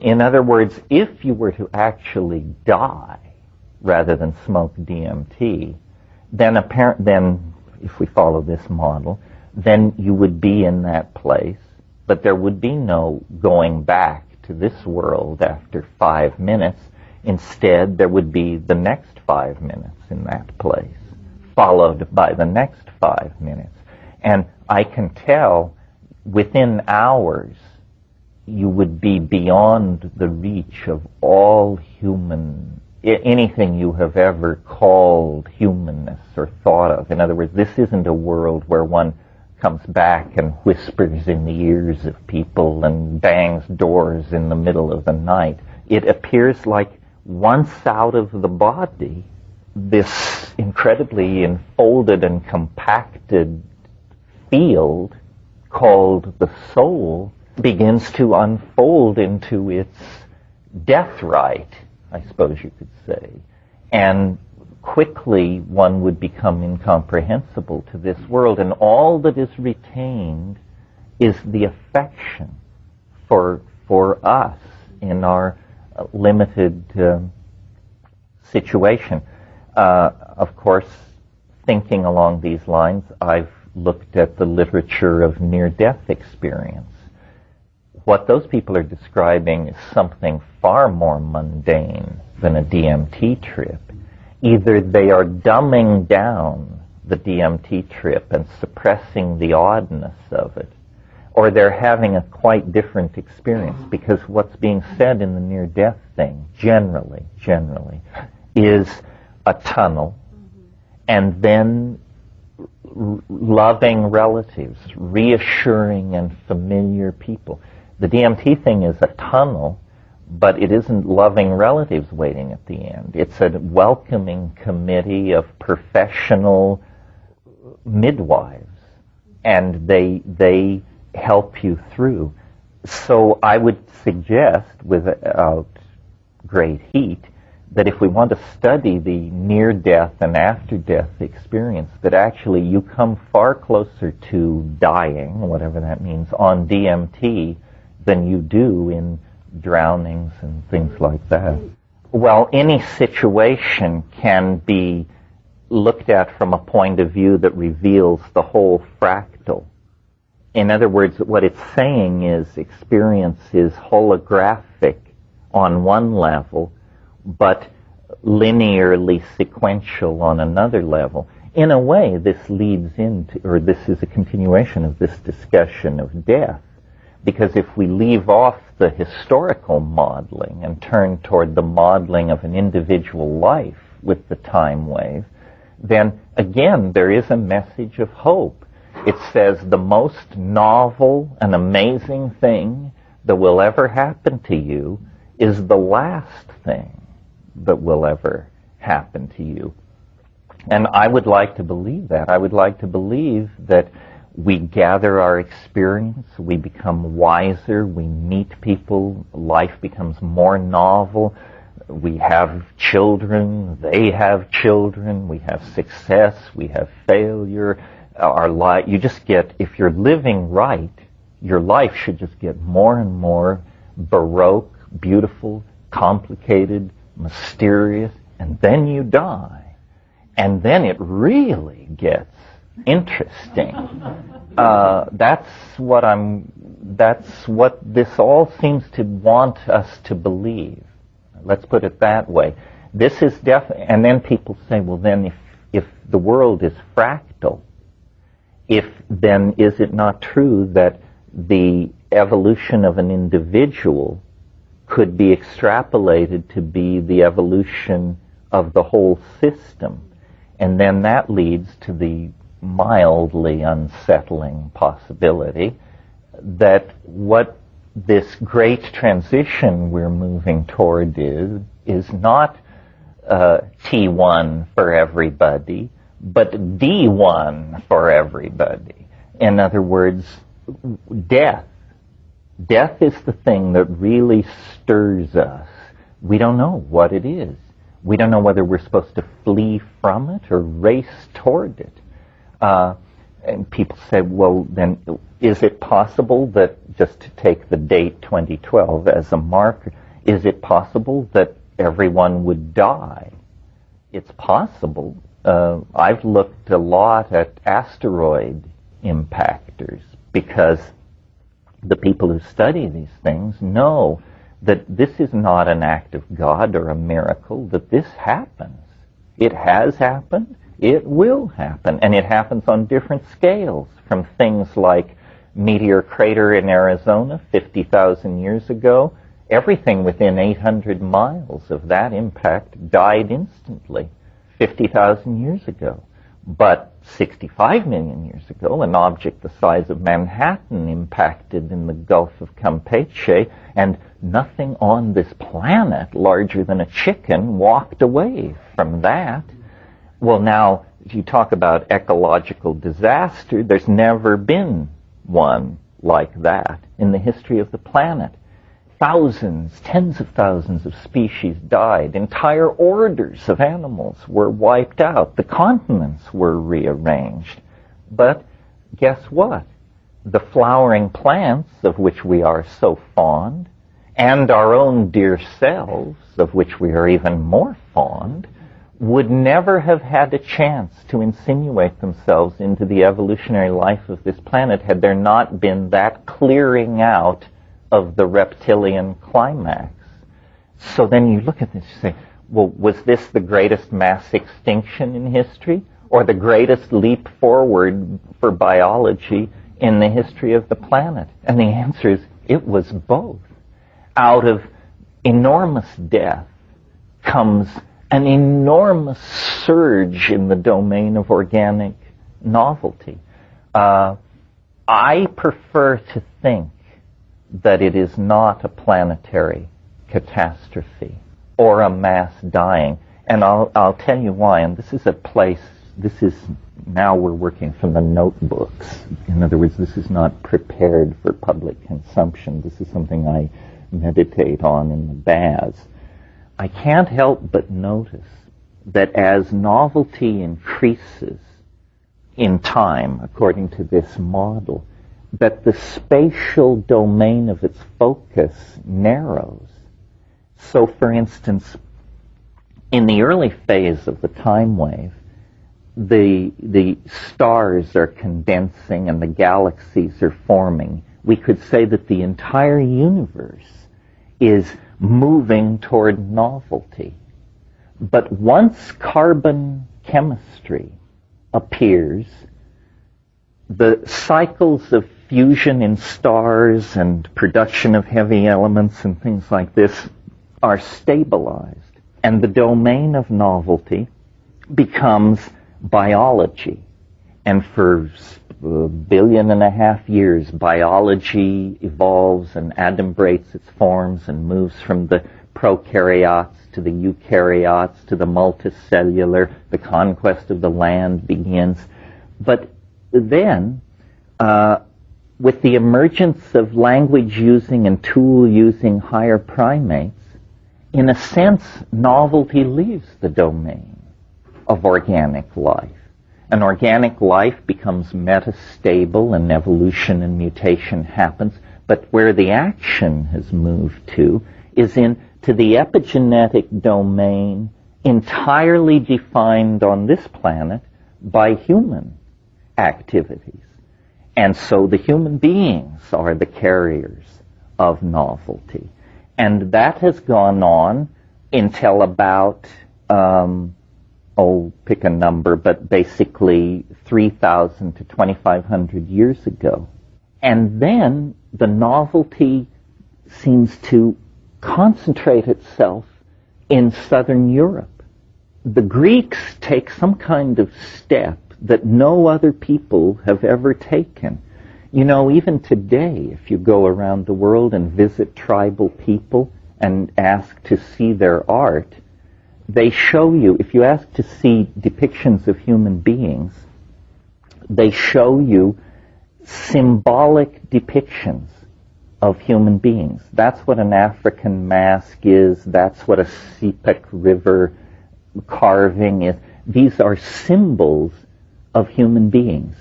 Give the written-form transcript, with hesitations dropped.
In other words, if you were to actually die rather than smoke DMT, then if we follow this model, then you would be in that place, but there would be no going back to this world after 5 minutes. Instead, there would be the next 5 minutes in that place, followed by the next 5 minutes. And I can tell within hours you would be beyond the reach of all anything you have ever called humanness or thought of. In other words, this isn't a world where one comes back and whispers in the ears of people and bangs doors in the middle of the night. It appears like once out of the body, this incredibly enfolded and compacted field called the soul begins to unfold into its death rite, I suppose you could say. And quickly one would become incomprehensible to this world, and all that is retained is the affection for us in our limited situation. Of course, thinking along these lines, I've looked at the literature of near-death experience. What those people are describing is something far more mundane than a DMT trip. Either they are dumbing down the DMT trip and suppressing the oddness of it, or they're having a quite different experience, because what's being said in the near-death thing, generally, is a tunnel, and then loving relatives, reassuring and familiar people. The DMT thing is a tunnel, but it isn't loving relatives waiting at the end. It's a welcoming committee of professional midwives, and they help you through. So I would suggest, without great heat, that if we want to study the near-death and after-death experience, that actually you come far closer to dying, whatever that means, on DMT than you do in drownings and things like that. Well, any situation can be looked at from a point of view that reveals the whole fractal. In other words, what it's saying is experience is holographic on one level, but linearly sequential on another level. In a way, this leads into, or this is a continuation of this discussion of death, because if we leave off the historical modeling and turn toward the modeling of an individual life with the time wave, then again there is a message of hope. It says the most novel and amazing thing that will ever happen to you is the last thing that will ever happen to you. And I would like to believe that. I would like to believe that we gather our experience, we become wiser, we meet people, life becomes more novel, we have children, they have children, we have success, we have failure. Our life, you just get, if you're living right, your life should just get more and more baroque, beautiful, complicated, mysterious, and then you die. And then it really gets interesting. That's what this all seems to want us to believe. Let's put it that way. This is and then people say, well then if the world is fractal, then is it not true that the evolution of an individual could be extrapolated to be the evolution of the whole system? And then that leads to the mildly unsettling possibility that what this great transition we're moving toward is not T1 for everybody, but D1 for everybody. In other words, death. Death is the thing that really stirs us. We don't know what it is. We don't know whether we're supposed to flee from it or race toward it. And people say, well, then Is it possible that, just to take the date 2012 as a marker, is it possible that everyone would die? It's possible. I've looked a lot at asteroid impactors because the people who study these things know that this is not an act of God or a miracle, that this happens. It has happened, it will happen, and it happens on different scales, from things like meteor crater in Arizona 50,000 years ago. Everything within 800 miles of that impact died instantly 50,000 years ago. But 65 million years ago, an object the size of Manhattan impacted in the Gulf of Campeche, and nothing on this planet larger than a chicken walked away from that. Well, now, if you talk about ecological disaster, there's never been one like that in the history of the planet. Thousands, tens of thousands of species died. Entire orders of animals were wiped out. The continents were rearranged. But guess what? The flowering plants, of which we are so fond, and our own dear selves, of which we are even more fond, would never have had a chance to insinuate themselves into the evolutionary life of this planet had there not been that clearing out of the reptilian climax. So then you look at this and say, well, was this the greatest mass extinction in history, or the greatest leap forward for biology in the history of the planet? And the answer is, it was both. Out of enormous death comes an enormous surge in the domain of organic novelty. I prefer to think that it is not a planetary catastrophe or a mass dying. And I'll tell you why. And this is a place, now we're working from the notebooks. In other words, this is not prepared for public consumption. This is something I meditate on in the baths. I can't help but notice that as novelty increases in time, according to this model, that the spatial domain of its focus narrows. So, for instance, in the early phase of the time wave, the stars are condensing and the galaxies are forming. We could say that the entire universe is moving toward novelty. But once carbon chemistry appears, the cycles of fusion in stars and production of heavy elements and things like this are stabilized. And the domain of novelty becomes biology. And for 1.5 billion years, biology evolves and adumbrates its forms and moves from the prokaryotes to the eukaryotes to the multicellular. The conquest of the land begins. But then, with the emergence of language-using and tool-using higher primates, in a sense, novelty leaves the domain of organic life. And organic life becomes metastable and evolution and mutation happens, but where the action has moved to is into the epigenetic domain entirely defined on this planet by human activities. And so the human beings are the carriers of novelty. And that has gone on until about, pick a number, but basically 3,000 to 2,500 years ago. And then the novelty seems to concentrate itself in southern Europe. The Greeks take some kind of step that no other people have ever taken. You know, even today, if you go around the world and visit tribal people and ask to see their art, they show you, if you ask to see depictions of human beings, they show you symbolic depictions of human beings. That's what an African mask is. That's what a Sepik River carving is. These are symbols of human beings.